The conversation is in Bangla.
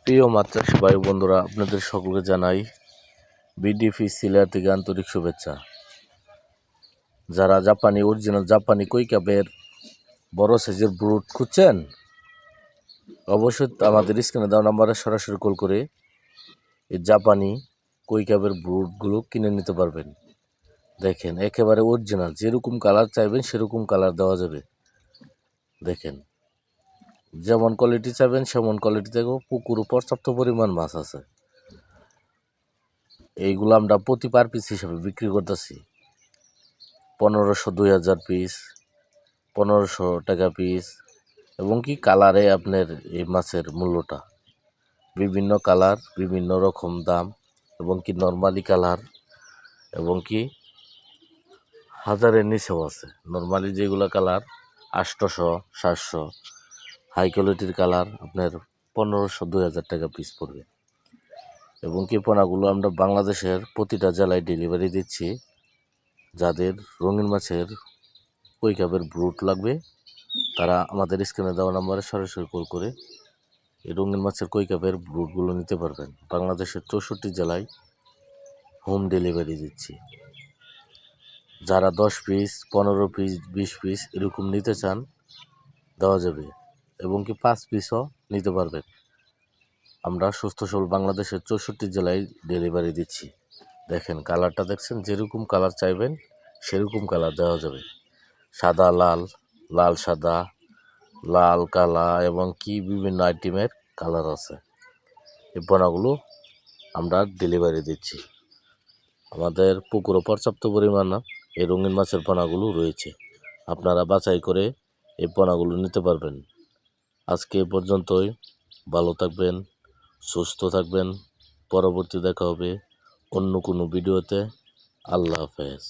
প্রিয় মাছ চাষি ভাই বন্ধুরা, আপনাদের সকলকে জানাই বিডিপি সিলেট থেকে আন্তরিক শুভেচ্ছা। যারা অরিজিনাল জাপানি কই কাপের বড় সাইজের ব্রুড খুঁজছেন, অবশ্যই আমাদের স্ক্রিনে দেওয়া নাম্বারে সরাসরি কল করে এই জাপানি কই কাপের ব্রুডগুলো কিনে নিতে পারবেন। দেখেন, একেবারে অরিজিনাল, যেরকম কালার চাইবেন সেরকম কালার দেওয়া যাবে। দেখেন, যেমন কোয়ালিটি চাইবেন সেমন কোয়ালিটি দেখো। পুকুরও পর্যাপ্ত পরিমাণ মাছ আছে। এইগুলো আমরা প্রতি পার পিস হিসাবে বিক্রি করতেছি 1500, 2000 পিস, 1500 টাকা পিস। এবং কি কালারে আপনার এই মাছের মূল্যটা বিভিন্ন কালার, বিভিন্ন রকম দাম, এবং কি নর্মালি কালার, এবং কি হাজারের নিচেও আছে। নর্মালি যেগুলো কালার 800, 700, হাই কোয়ালিটির কালার আপনার 1500, 2000 টাকা পিস পড়বে। এবং কি পোনাগুলো আমরা বাংলাদেশের প্রতিটা জেলায় ডেলিভারি দিচ্ছি। যাদের রঙিন মাছের কই কাপের ব্রুড লাগবে তারা আমাদের স্ক্রিনে দেওয়া নাম্বারে সরাসরি কল করে এই রঙিন মাছের কই কাপের ব্রুডগুলো নিতে পারবেন। বাংলাদেশের 64 জেলায় হোম ডেলিভারি দিচ্ছি। যারা 10 পিস, 15 পিস, 20 পিস এরকম নিতে চান দেওয়া যাবে, এবং কি 5 পিসও নিতে পারবেন। আমরা সুস্থ সবল বাংলাদেশের 64 জেলায় ডেলিভারি দিচ্ছি। দেখেন, কালারটা দেখছেন, যেরকম কালার চাইবেন সেরকম কালার দেওয়া যাবে। সাদা লাল, লাল সাদা, লাল কালা, এবং কি বিভিন্ন আইটেমের কালার আছে। এই পোনাগুলো আমরা ডেলিভারি দিচ্ছি। আমাদের পুকুরও পর্যাপ্ত পরিমাণ এই রঙিন মাছের পোনাগুলো রয়েছে। আপনারা বাছাই করে এই পোনাগুলো নিতে পারবেন। আজকে এ পর্যন্তই। ভালো থাকবেন, সুস্থ থাকবেন। পরবর্তী দেখা হবে অন্য কোনো ভিডিওতে। আল্লাহ হাফেজ।